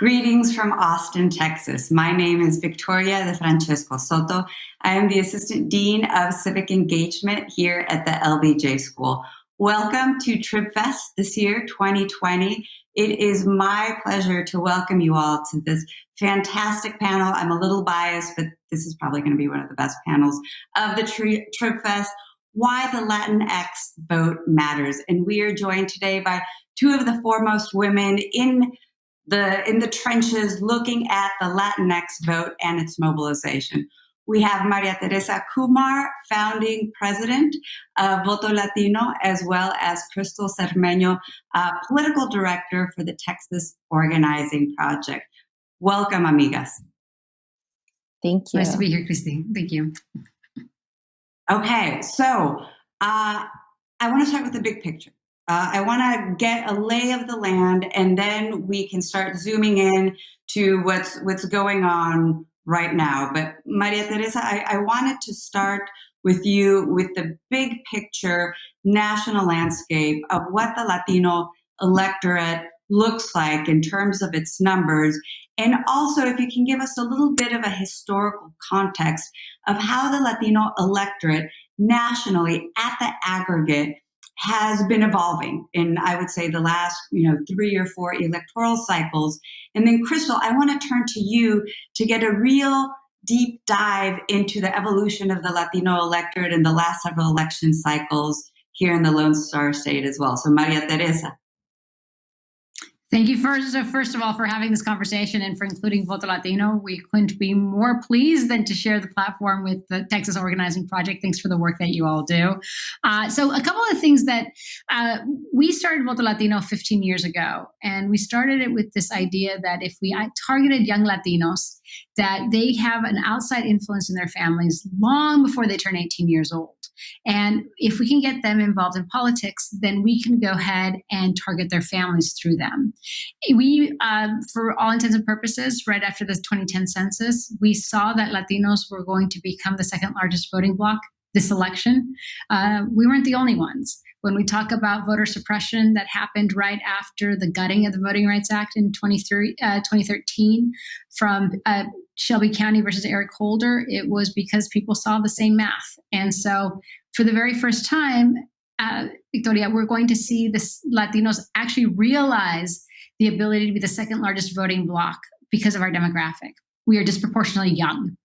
Greetings from Austin, Texas. My name is Victoria DeFrancesco Soto. I am the Assistant Dean of Civic Engagement here at the LBJ School. Welcome to TribFest this year, 2020. It is my pleasure to welcome you all to this fantastic panel. I'm a little biased, but this is probably going to be one of the best panels of the TribFest, Why the LatinX Vote Matters. And we are joined today by two of the foremost women in the trenches looking at the Latinx vote and its mobilization. We have María Teresa Kumar, founding president of Voto Latino, as well as Crystal Zermeño, political director for the Texas Organizing Project. Welcome, amigas. Thank you. Nice to be here, Christine. Thank you. Okay, so I want to start with the big picture. I want to get a lay of the land, and then we can start zooming in to what's going on right now. But María Teresa, I wanted to start with you with the big picture national landscape of what the Latino electorate looks like in terms of its numbers. And also, if you can give us a little bit of a historical context of how the Latino electorate nationally at the aggregate has been evolving in, I would say, the last 3 or 4 electoral cycles. And then, Crystal, I want to turn to you to get a real deep dive into the evolution of the Latino electorate in the last several election cycles here in the Lone Star State as well. So, María Teresa. Thank you first of all for having this conversation and for including Voto Latino. We couldn't be more pleased than to share the platform with the Texas Organizing Project. Thanks for the work that you all do. So a couple of things that we started Voto Latino 15 years ago, and we started it with this idea that if we targeted young Latinos, that they have an outside influence in their families long before they turn 18 years old. And if we can get them involved in politics, then we can go ahead and target their families through them. We, for all intents and purposes, right after the 2010 census, we saw that Latinos were going to become the second largest voting bloc this election. We weren't the only ones. When we talk about voter suppression that happened right after the gutting of the Voting Rights Act in 2013 from Shelby County versus Eric Holder, it was because people saw the same math. And so for the very first time, Victoria, we're going to see the Latinos actually realize the ability to be the second largest voting bloc because of our demographic. We are disproportionately young.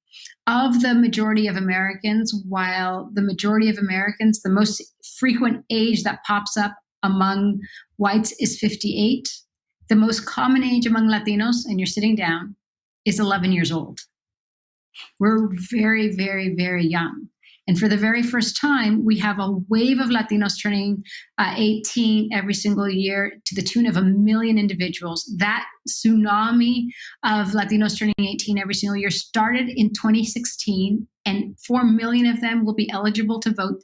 Of the majority of Americans, while the majority of Americans, the most frequent age that pops up among whites is 58, the most common age among Latinos, and you're sitting down, is 11 years old. We're very, very, very young. And for the very first time, we have a wave of Latinos turning 18 every single year to the tune of 1 million individuals. That tsunami of Latinos turning 18 every single year started in 2016, and 4 million of them will be eligible to vote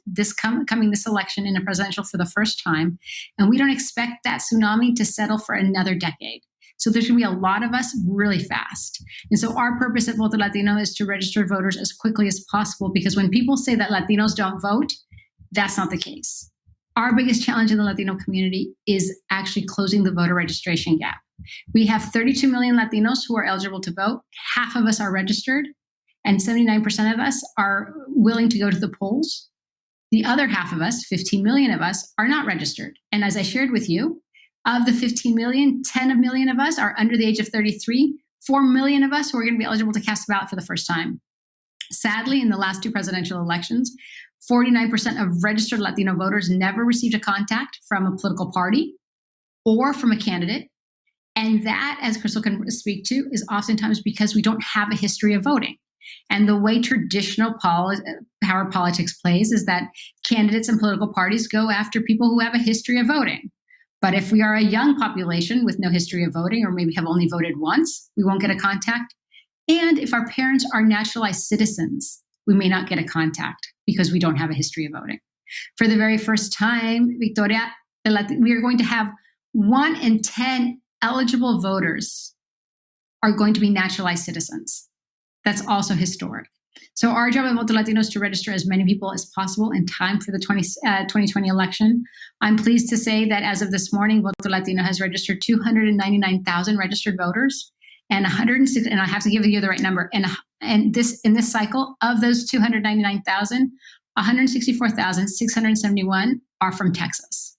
coming this election in a presidential for the first time. And we don't expect that tsunami to settle for another decade. So there's going to be a lot of us really fast. And so our purpose at Voto Latino is to register voters as quickly as possible, because when people say that Latinos don't vote, that's not the case. Our biggest challenge in the Latino community is actually closing the voter registration gap. We have 32 million Latinos who are eligible to vote. Half of us are registered, and 79% of us are willing to go to the polls. The other half of us, 15 million of us, are not registered. And as I shared with you, of the 15 million, 10 million of us are under the age of 33, 4 million of us who are going to be eligible to cast a ballot for the first time. Sadly, in the last 2 presidential elections, 49% of registered Latino voters never received a contact from a political party or from a candidate. And that, as Crystal can speak to, is oftentimes because we don't have a history of voting. And the way traditional power politics plays is that candidates and political parties go after people who have a history of voting. But if we are a young population with no history of voting, or maybe have only voted once, we won't get a contact. And if our parents are naturalized citizens, we may not get a contact because we don't have a history of voting. For the very first time, Victoria, we are going to have 1 in 10 eligible voters are going to be naturalized citizens. That's also historic. So our job at Voto Latino is to register as many people as possible in time for the 2020 election. I'm pleased to say that as of this morning, Voto Latino has registered 299,000 registered voters. and 106, and I have to give you the right number. And this in this cycle of those 299,000, 164,671 are from Texas.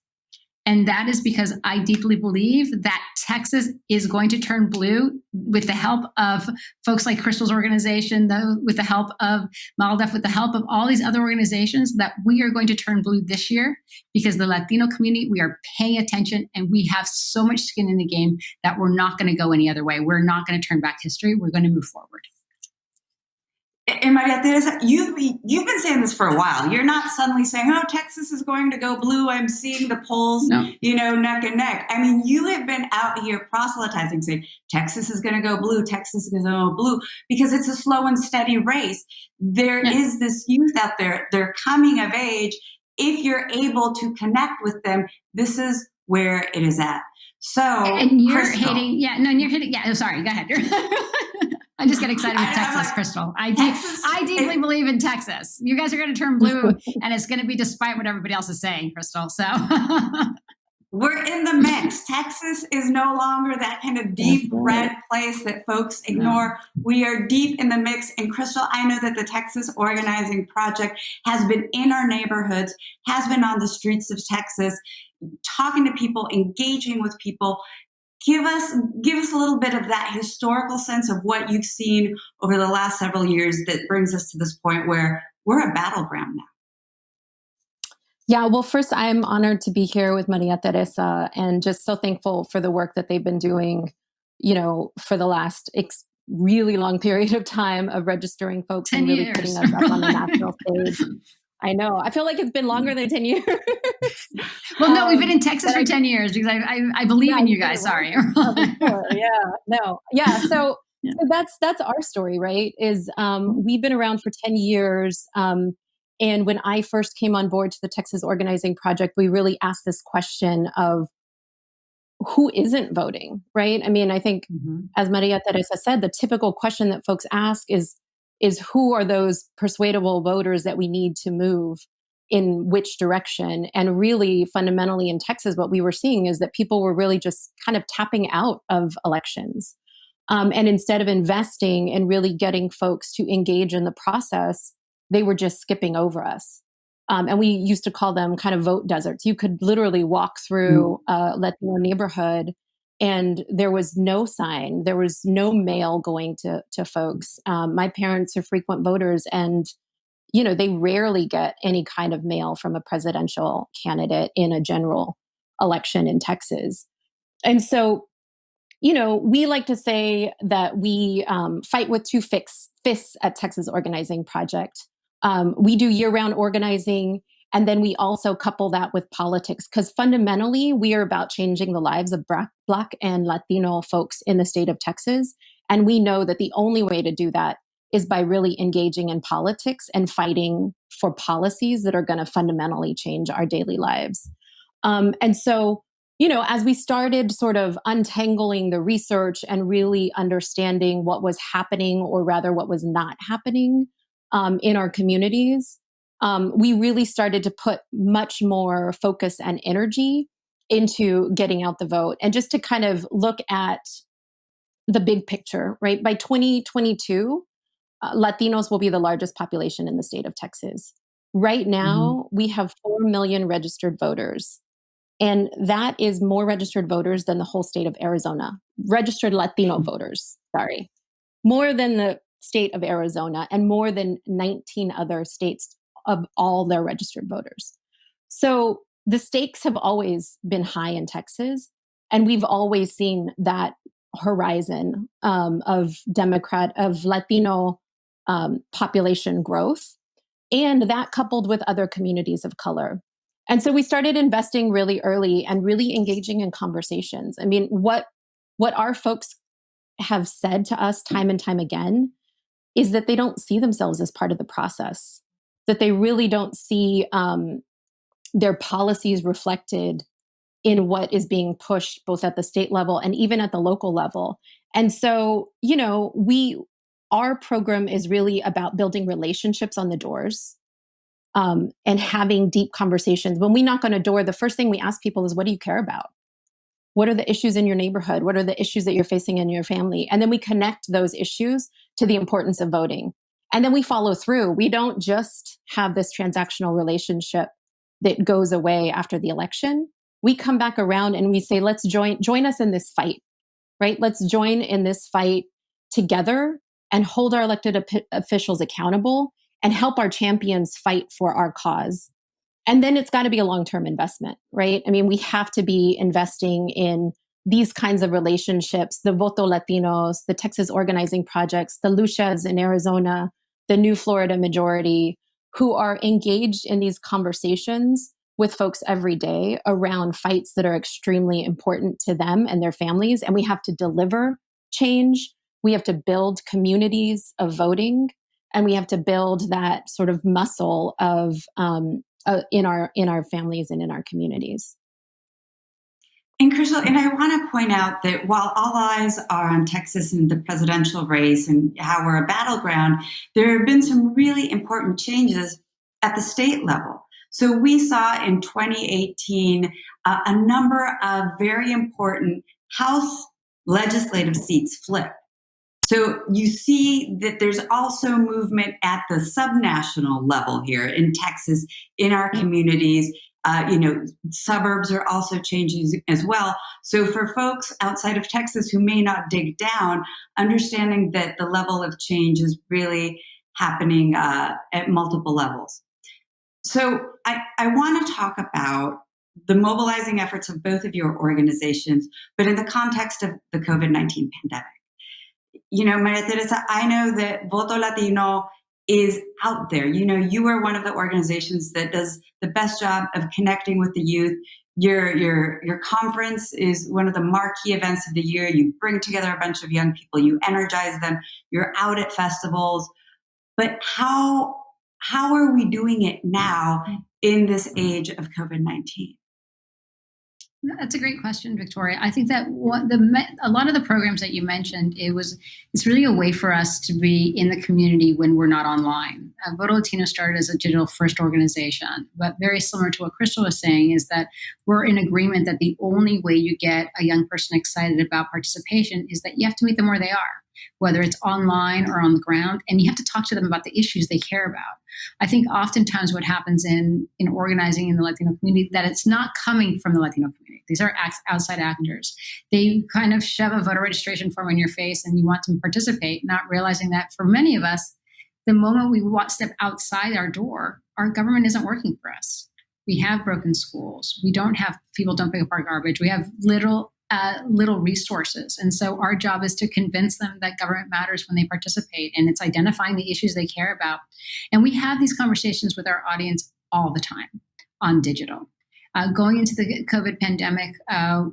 And that is because I deeply believe that Texas is going to turn blue with the help of folks like Crystal's organization, with the help of MALDEF, with the help of all these other organizations, that we are going to turn blue this year because the Latino community, we are paying attention and we have so much skin in the game that we're not going to go any other way. We're not going to turn back history. We're going to move forward. And María Teresa, you've been saying this for a while. You're not suddenly saying, "Oh, Texas is going to go blue." I'm seeing the polls, neck and neck. I mean, you have been out here proselytizing, saying Texas is going to go blue. Texas is going to go blue because it's a slow and steady race. There is this youth out there. They're coming of age. If you're able to connect with them, this is where it is at. So, and you're Crystal, hitting, you're hitting. Yeah, sorry, go ahead. I just get excited with Texas, Crystal. I deeply believe in Texas. You guys are going to turn blue, and it's going to be despite what everybody else is saying, Crystal. So we're in the mix. Texas is no longer that kind of deep red place that folks ignore. We are deep in the mix. And Crystal, I know that the Texas Organizing Project has been in our neighborhoods, has been on the streets of Texas, talking to people, engaging with people. Give us a little bit of that historical sense of what you've seen over the last several years that brings us to this point where we're a battleground now. Yeah, well, first, I'm honored to be here with María Teresa and just so thankful for the work that they've been doing, for the last really long period of time of registering folks and really putting us up on the national stage. I know. I feel like it's been longer than 10 years. Well, no, we've been in Texas for 10 years because I believe in you guys. Sorry. So that's our story, right? Is we've been around for 10 years. And when I first came on board to the Texas Organizing Project, we really asked this question of who isn't voting, right? I mean, I think as María Teresa said, the typical question that folks ask is who are those persuadable voters that we need to move in which direction? And really fundamentally in Texas, what we were seeing is that people were really just kind of tapping out of elections. And instead of investing and really getting folks to engage in the process, they were just skipping over us. And we used to call them kind of vote deserts. You could literally walk through a Latino neighborhood and there was no sign, there was no mail going to folks. My parents are frequent voters and, they rarely get any kind of mail from a presidential candidate in a general election in Texas. And so, we like to say that we fight with two fists at Texas Organizing Project. We do year-round organizing, and then we also couple that with politics, because fundamentally, we are about changing the lives of Black and Latino folks in the state of Texas. And we know that the only way to do that is by really engaging in politics and fighting for policies that are going to fundamentally change our daily lives. And so, as we started sort of untangling the research and really understanding what was happening, or rather what was not happening in our communities, we really started to put much more focus and energy into getting out the vote and just to kind of look at the big picture, right? By 2022, Latinos will be the largest population in the state of Texas. Right now, we have 4 million registered voters. And that is more registered voters than the whole state of Arizona. Registered Latino voters, sorry. More than the state of Arizona and more than 19 other states of all their registered voters. So the stakes have always been high in Texas. And we've always seen that horizon of Latino population growth, and that coupled with other communities of color. And so we started investing really early and really engaging in conversations. I mean, what our folks have said to us time and time again is that they don't see themselves as part of the process, that they really don't see their policies reflected in what is being pushed both at the state level and even at the local level. And so, our program is really about building relationships on the doors and having deep conversations. When we knock on a door, the first thing we ask people is, what do you care about? What are the issues in your neighborhood? What are the issues that you're facing in your family? And then we connect those issues to the importance of voting. And then we follow through. We don't just have this transactional relationship that goes away after the election. We come back around and we say, let's join us in this fight, right? Let's join in this fight together and hold our elected officials accountable and help our champions fight for our cause. And then it's got to be a long-term investment, right? I mean, we have to be investing in these kinds of relationships, the Voto Latinos, the Texas organizing projects, the Luchas in Arizona, the New Florida Majority, who are engaged in these conversations with folks every day around fights that are extremely important to them and their families. And we have to deliver change. We have to build communities of voting, and we have to build that sort of muscle of in our families and in our communities. And Crystal, and I want to point out that while all eyes are on Texas and the presidential race and how we're a battleground, there have been some really important changes at the state level. So we saw in 2018 a number of very important House legislative seats flip. So you see that there's also movement at the subnational level here in Texas, in our communities. Suburbs are also changing as well. So for folks outside of Texas who may not dig down, understanding that the level of change is really happening at multiple levels. So I want to talk about the mobilizing efforts of both of your organizations, but in the context of the COVID-19 pandemic. Maria Teresa, I know that Voto Latino is out there. You are one of the organizations that does the best job of connecting with the youth. Your conference is one of the marquee events of the year. You bring together a bunch of young people, you energize them, you're out at festivals. But how are we doing it now in this age of COVID-19? That's a great question, Victoria. I think that a lot of the programs that you mentioned, it's really a way for us to be in the community when we're not online. Voto Latino started as a digital first organization, but very similar to what Crystal was saying is that we're in agreement that the only way you get a young person excited about participation is that you have to meet them where they are, whether it's online or on the ground, and you have to talk to them about the issues they care about. I think oftentimes what happens in organizing in the Latino community, that it's not coming from the Latino community. These are outside actors. They kind of shove a voter registration form in your face and you want to participate, not realizing that for many of us, the moment we step outside our door, our government isn't working for us. We have broken schools. We don't have people don't pick up our garbage. We have little resources. And so our job is to convince them that government matters when they participate, and it's identifying the issues they care about. And we have these conversations with our audience all the time on digital. Going into the COVID pandemic,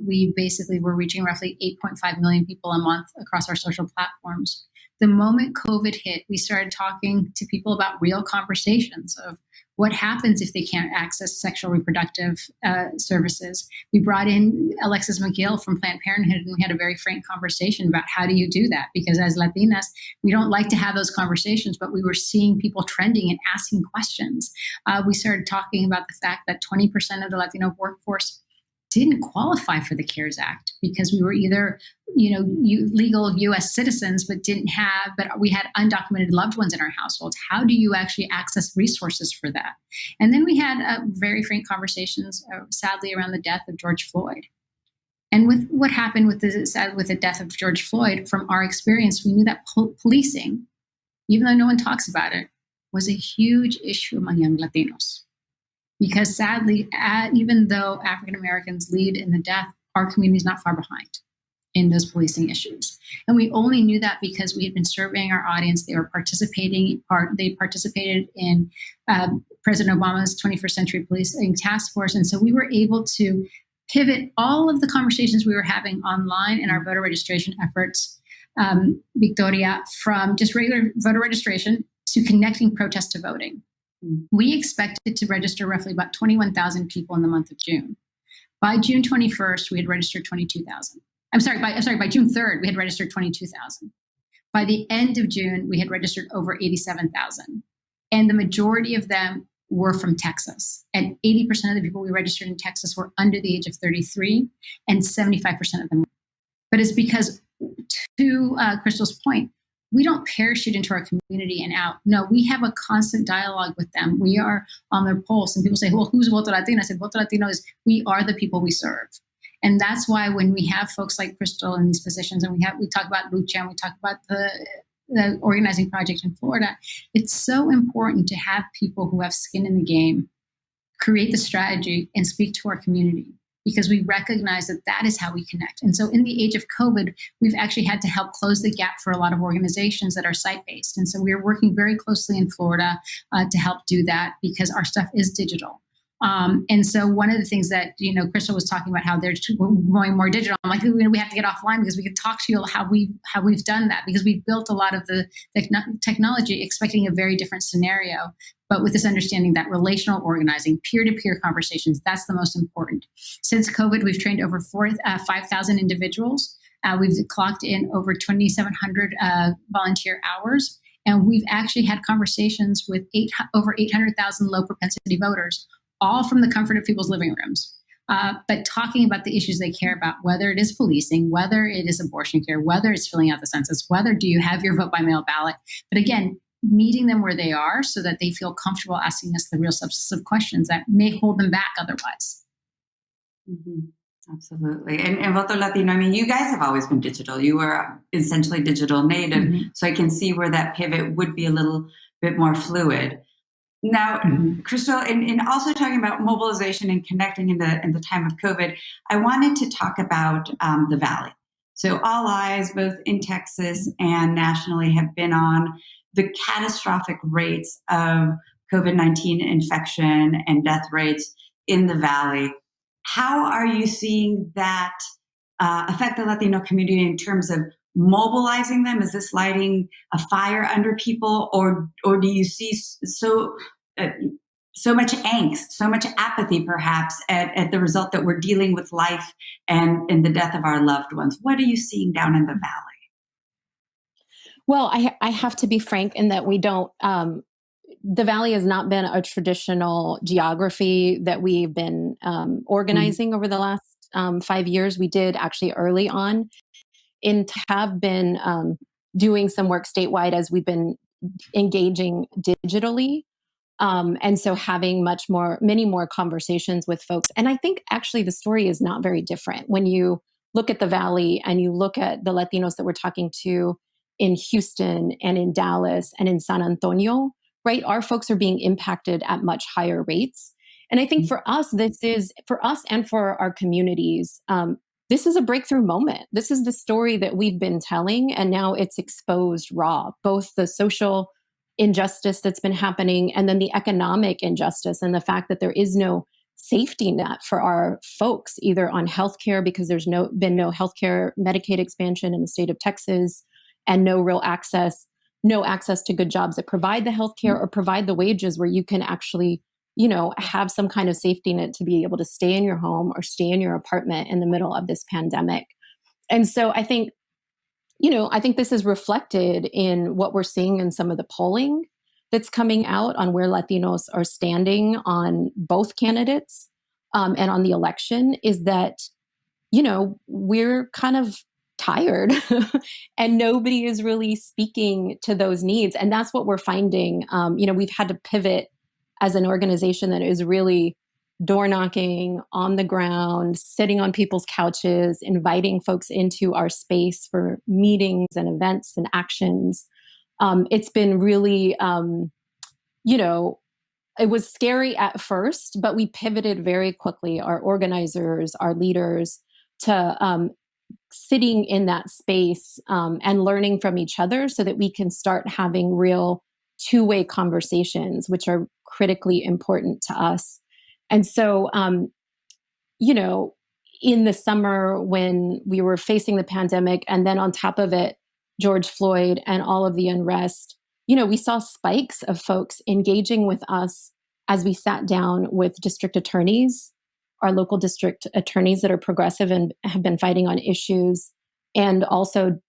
we basically were reaching roughly 8.5 million people a month across our social platforms. The moment COVID hit, we started talking to people about real conversations of what happens if they can't access sexual reproductive services. We brought in Alexis McGill from Planned Parenthood, and we had a very frank conversation about how do you do that? Because as Latinas, we don't like to have those conversations, but we were seeing people trending and asking questions. We started talking about the fact that 20% of the Latino workforce didn't qualify for the CARES Act because we were either, legal U.S. citizens, but we had undocumented loved ones in our households. How do you actually access resources for that? And then we had very frank conversations, sadly, around the death of George Floyd. And with what happened with the death of George Floyd, from our experience, we knew that policing, even though no one talks about it, was a huge issue among young Latinos. Because sadly, even though African Americans lead in the death, our community is not far behind in those policing issues. And we only knew that because we had been surveying our audience. They were participating. They participated in President Obama's 21st Century Policing Task Force. And so we were able to pivot all of the conversations we were having online in our voter registration efforts, Victoria, from just regular voter registration to connecting protest to voting. We expected to register roughly about 21,000 people in the month of June. By June 21st, we had registered 22,000. By June 3rd, we had registered 22,000. By the end of June, we had registered over 87,000. And the majority of them were from Texas. And 80% of the people we registered in Texas were under the age of 33, and 75% of them. But it's because, to Crystal's point, we don't parachute into our community and out. No, we have a constant dialogue with them. We are on their pulse. And people say, well, who's Voto Latino? I said, Voto Latino is, we are the people we serve. And that's why when we have folks like Crystal in these positions, and we talk about Lucha, and we talk about the organizing project in Florida, it's so important to have people who have skin in the game create the strategy and speak to our community, because we recognize that that is how we connect. And so in the age of COVID, we've actually had to help close the gap for a lot of organizations that are site-based. And so we're working very closely in Florida to help do that, because our stuff is digital. And so one of the things that, Crystal was talking about, how they're going more digital. I'm like, we have to get offline because we could talk to you how we've done that, because we've built a lot of the technology expecting a very different scenario, but with this understanding that relational organizing, peer-to-peer conversations, that's the most important. Since COVID, we've trained over 5,000 individuals. We've clocked in over 2,700 volunteer hours. And we've actually had conversations with over 800,000 low propensity voters, all from the comfort of people's living rooms, but talking about the issues they care about, whether it is policing, whether it is abortion care, whether it's filling out the census, whether do you have your vote by mail ballot. But again, meeting them where they are so that they feel comfortable asking us the real substantive questions that may hold them back otherwise. Mm-hmm. Absolutely. And Voto Latino, I mean, you guys have always been digital. You are essentially digital native. Mm-hmm. So I can see where that pivot would be a little bit more fluid. Now, mm-hmm. Crystal, in also talking about mobilization and connecting in the time of COVID, I wanted to talk about the Valley. So all eyes, both in Texas and nationally, have been on the catastrophic rates of COVID-19 infection and death rates in the Valley. How are you seeing that affect the Latino community in terms of mobilizing them? Is this lighting a fire under people, or do you see so much angst, so much apathy, perhaps, at the result that we're dealing with life and the death of our loved ones? What are you seeing down in the Valley? Well, I have to be frank in that we don't. The Valley has not been a traditional geography that we've been organizing over the last 5 years. We did actually early on have been doing some work statewide as we've been engaging digitally. And so having many more conversations with folks. And I think actually the story is not very different. When you look at the Valley and you look at the Latinos that we're talking to in Houston and in Dallas and in San Antonio, right? Our folks are being impacted at much higher rates. And I think for us and for our communities, this is a breakthrough moment. This is the story that we've been telling, and now it's exposed raw, both the social injustice that's been happening and then the economic injustice, and the fact that there is no safety net for our folks, either on healthcare, because there's been no healthcare Medicaid expansion in the state of Texas, and no access to good jobs that provide the healthcare or provide the wages where you can actually, have some kind of safety net to be able to stay in your home or stay in your apartment in the middle of this pandemic. And so I think this is reflected in what we're seeing in some of the polling that's coming out on where Latinos are standing on both candidates and on the election, is that, we're kind of tired and nobody is really speaking to those needs. And that's what we're finding. We've had to pivot as an organization that is really door knocking on the ground, sitting on people's couches, inviting folks into our space for meetings and events and actions. It's been really, it was scary at first, but we pivoted very quickly, our organizers, our leaders, to sitting in that space and learning from each other so that we can start having real two-way conversations, which are critically important to us. And so, in the summer when we were facing the pandemic, and then on top of it, George Floyd and all of the unrest, we saw spikes of folks engaging with us as we sat down with district attorneys, our local district attorneys that are progressive and have been fighting on issues, and also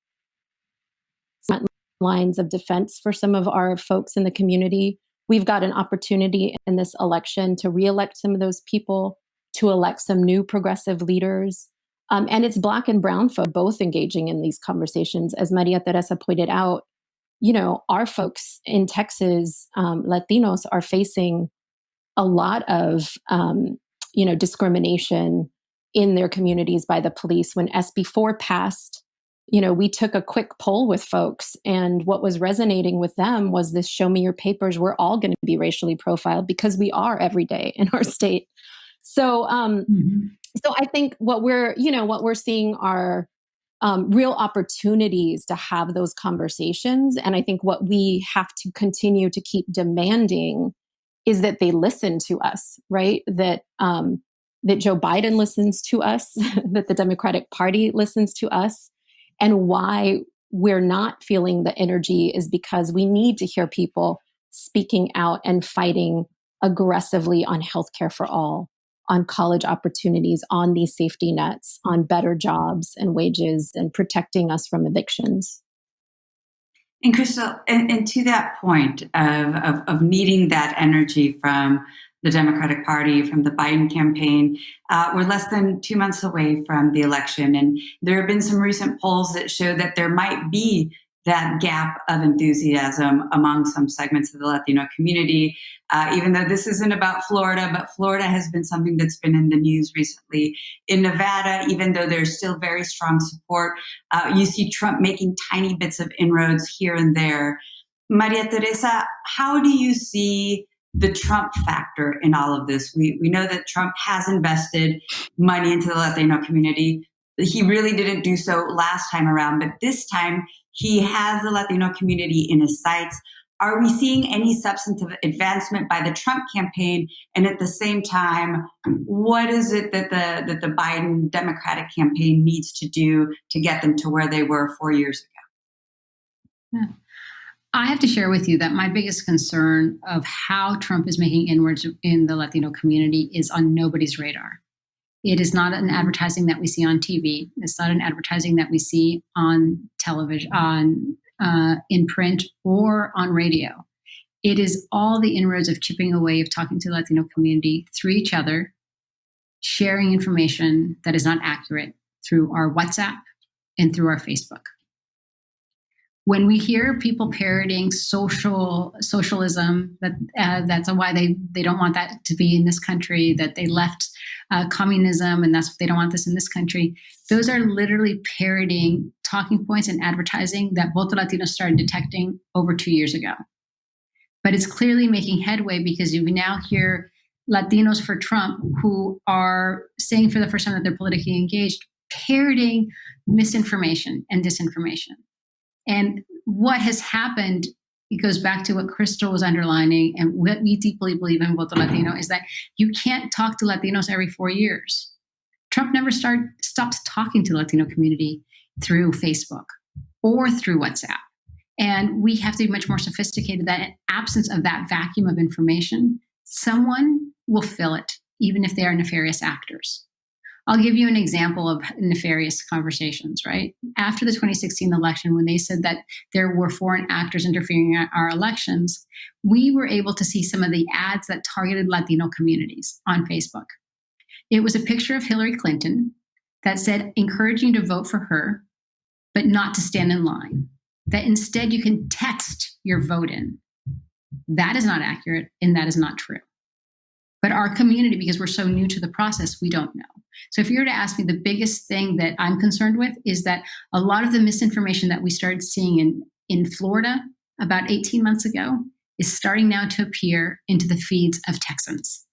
lines of defense for some of our folks in the community we've got an opportunity in this election to reelect some of those people, to elect some new progressive leaders. And it's Black and brown folk both engaging in these conversations. As Maria Teresa pointed out, our folks in Texas, Latinos, are facing a lot of, discrimination in their communities by the police. When SB4 passed, we took a quick poll with folks, and what was resonating with them was this: show me your papers. We're all going to be racially profiled, because we are every day in our state. So, so I think what we're seeing are real opportunities to have those conversations. And I think what we have to continue to keep demanding is that they listen to us, right? That Joe Biden listens to us, that the Democratic Party listens to us. And why we're not feeling the energy is because we need to hear people speaking out and fighting aggressively on healthcare for all, on college opportunities, on these safety nets, on better jobs and wages, and protecting us from evictions. And Crystal, and to that point of needing that energy from the Democratic Party, from the Biden campaign, we're less than 2 months away from the election. And there have been some recent polls that show that there might be that gap of enthusiasm among some segments of the Latino community, even though this isn't about Florida, but Florida has been something that's been in the news recently. In Nevada, even though there's still very strong support, you see Trump making tiny bits of inroads here and there. Maria Teresa, how do you see the Trump factor in all of this? We know that Trump has invested money into the Latino community. He really didn't do so last time around, but this time he has the Latino community in his sights. Are we seeing any substantive advancement by the Trump campaign? And at the same time, what is it that the Biden Democratic campaign needs to do to get them to where they were 4 years ago? Yeah. I have to share with you that my biggest concern of how Trump is making inroads in the Latino community is on nobody's radar. It is not an advertising that we see on TV. It's not an advertising that we see on television, in print, or on radio. It is all the inroads of chipping away, of talking to the Latino community through each other, sharing information that is not accurate through our WhatsApp and through our Facebook. When we hear people parroting socialism, that's why they don't want that to be in this country, that they left communism and they don't want this in this country. Those are literally parroting talking points and advertising that Voto Latino started detecting over 2 years ago. But it's clearly making headway, because you now hear Latinos for Trump who are saying for the first time that they're politically engaged, parroting misinformation and disinformation. And what has happened, it goes back to what Crystal was underlining, and what we deeply believe in Voto Latino, is that you can't talk to Latinos every 4 years. Trump never stopped talking to the Latino community through Facebook or through WhatsApp. And we have to be much more sophisticated, that in absence of that vacuum of information, someone will fill it, even if they are nefarious actors. I'll give you an example of nefarious conversations, right? After the 2016 election, when they said that there were foreign actors interfering in our elections, we were able to see some of the ads that targeted Latino communities on Facebook. It was a picture of Hillary Clinton that said, encouraging you to vote for her, but not to stand in line. That instead you can text your vote in. That is not accurate, and that is not true. But our community, because we're so new to the process, we don't know. So if you were to ask me, the biggest thing that I'm concerned with is that a lot of the misinformation that we started seeing in Florida about 18 months ago is starting now to appear into the feeds of Texans.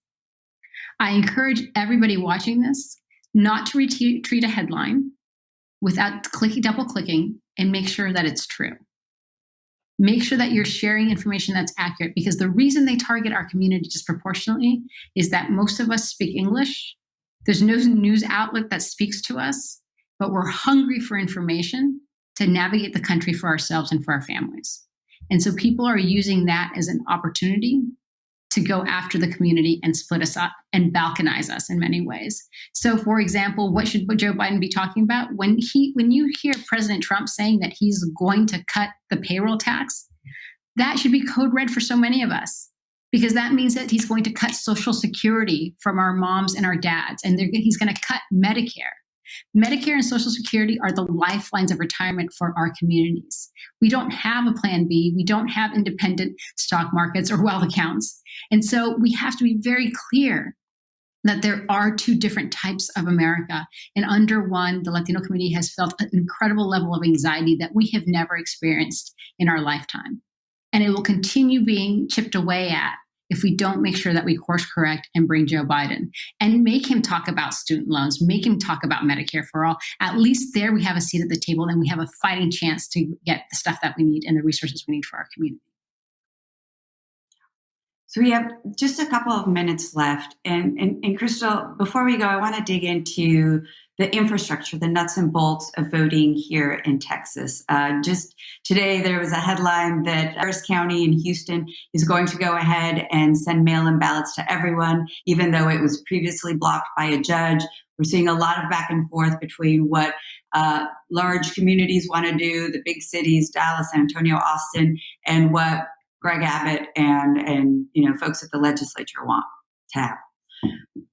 I encourage everybody watching this not to retweet a headline without double clicking, and make sure that it's true. Make sure that you're sharing information that's accurate, because the reason they target our community disproportionately is that most of us speak English. There's no news outlet that speaks to us, but we're hungry for information to navigate the country for ourselves and for our families. And so people are using that as an opportunity to go after the community and split us up and balkanize us in many ways. So, for example, what should Joe Biden be talking about? When you hear President Trump saying that he's going to cut the payroll tax, that should be code red for so many of us. because that means that he's going to cut Social Security from our moms and our dads, and he's going to cut Medicare. Medicare and Social Security are the lifelines of retirement for our communities. We don't have a plan B. We don't have independent stock markets or wealth accounts. And so we have to be very clear that there are two different types of America. And under one, the Latino community has felt an incredible level of anxiety that we have never experienced in our lifetime. And it will continue being chipped away at if we don't make sure that we course correct and bring Joe Biden and make him talk about student loans, make him talk about Medicare for all. At least there we have a seat at the table and we have a fighting chance to get the stuff that we need and the resources we need for our community. So we have just a couple of minutes left. And Crystal, before we go, I want to dig into the infrastructure, the nuts and bolts of voting here in Texas. Just today, there was a headline that Harris County in Houston is going to go ahead and send mail-in ballots to everyone, even though it was previously blocked by a judge. We're seeing a lot of back and forth between what large communities want to do, the big cities, Dallas, San Antonio, Austin, and what Greg Abbott and folks at the legislature want to have.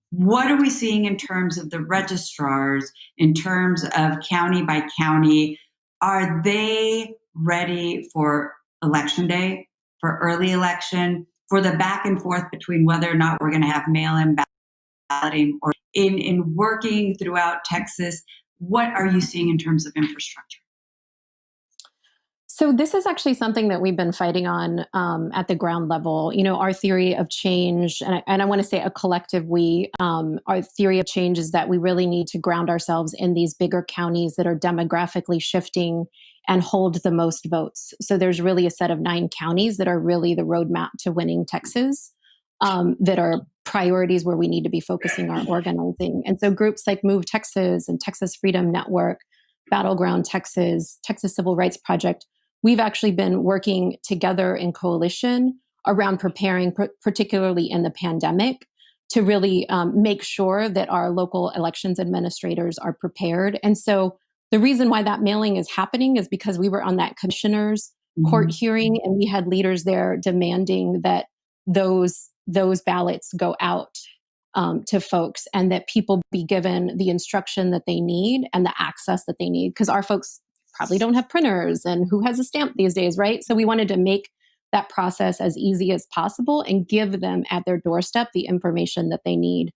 What are we seeing in terms of the registrars, in terms of county by county? Are they ready for election day, for early election, for the back and forth between whether or not we're going to have mail-in balloting, or in working throughout Texas? What are you seeing in terms of infrastructure? So this is actually something that we've been fighting on at the ground level. Our theory of change, and I want to say a collective we, our theory of change is that we really need to ground ourselves in these bigger counties that are demographically shifting and hold the most votes. So there's really a set of 9 counties that are really the roadmap to winning Texas, that are priorities where we need to be focusing our organizing. And so groups like Move Texas and Texas Freedom Network, Battleground Texas, Texas Civil Rights Project, we've actually been working together in coalition around preparing, particularly in the pandemic, to really make sure that our local elections administrators are prepared. And so the reason why that mailing is happening is because we were on that commissioner's court hearing, and we had leaders there demanding that those ballots go out to folks, and that people be given the instruction that they need and the access that they need, because our folks probably don't have printers, and who has a stamp these days, right? So we wanted to make that process as easy as possible and give them at their doorstep the information that they need.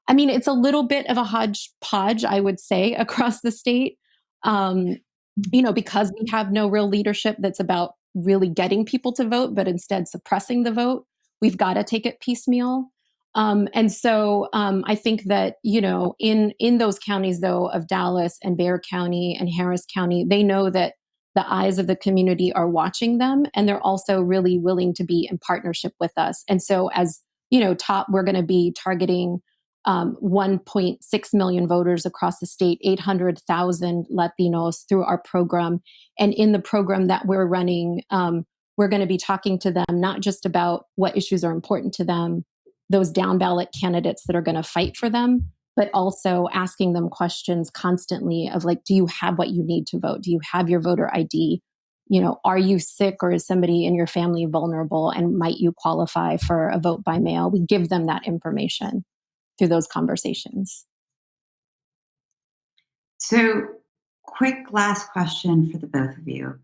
I mean, it's a little bit of a hodgepodge, I would say, across the state, because we have no real leadership that's about really getting people to vote, but instead suppressing the vote. We've got to take it piecemeal. And so I think that, in those counties, though, of Dallas and Bexar County and Harris County, they know that the eyes of the community are watching them, and they're also really willing to be in partnership with us. And so as, we're going to be targeting 1.6 million voters across the state, 800,000 Latinos through our program. And in the program that we're running, we're going to be talking to them not just about what issues are important to them, those down ballot candidates that are going to fight for them, but also asking them questions constantly of like, do you have what you need to vote? Do you have your voter ID? Are you sick, or is somebody in your family vulnerable, and might you qualify for a vote by mail? We give them that information through those conversations. So, quick last question for the both of you.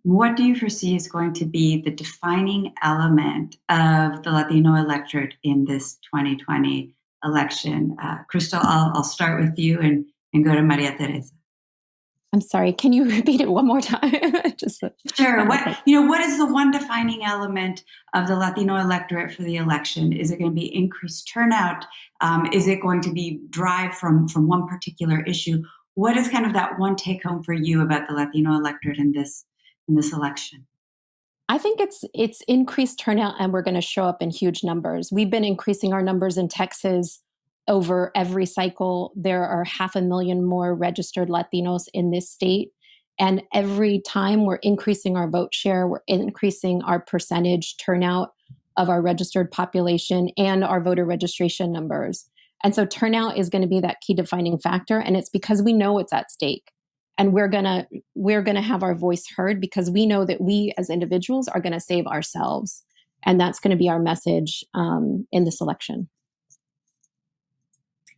What do you foresee is going to be the defining element of the Latino electorate in this 2020 election? Crystal, I'll start with you and go to María Teresa. I'm sorry, can you repeat it one more time? Sure. What is the one defining element of the Latino electorate for the election? Is it going to be increased turnout? Is it going to be drive from one particular issue? What is kind of that one take home for you about the Latino electorate in this election? I think it's increased turnout, and we're going to show up in huge numbers. We've been increasing our numbers in Texas over every cycle. There are 500,000 more registered Latinos in this state. And every time we're increasing our vote share, we're increasing our percentage turnout of our registered population and our voter registration numbers. And so turnout is going to be that key defining factor. And it's because we know it's at stake. And we're gonna have our voice heard, because we know that we as individuals are going to save ourselves. And that's going to be our message in this election.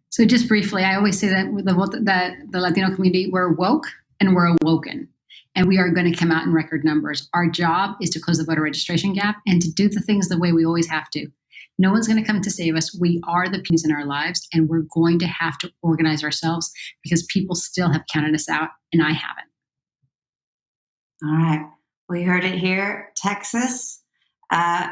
So just briefly, I always say that with the Latino community, we're woke and we're awoken. And we are going to come out in record numbers. Our job is to close the voter registration gap and to do the things the way we always have to. No one's going to come to save us. We are the pews in our lives, and we're going to have to organize ourselves because people still have counted us out, and I haven't. All right. We heard it here. Texas,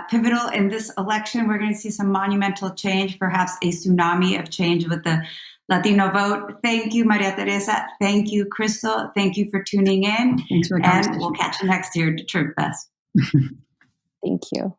pivotal in this election. We're going to see some monumental change, perhaps a tsunami of change with the Latino vote. Thank you, Maria Teresa. Thank you, Crystal. Thank you for tuning in. Thanks for the conversation. And we'll catch you next year at Trib Fest. Thank you.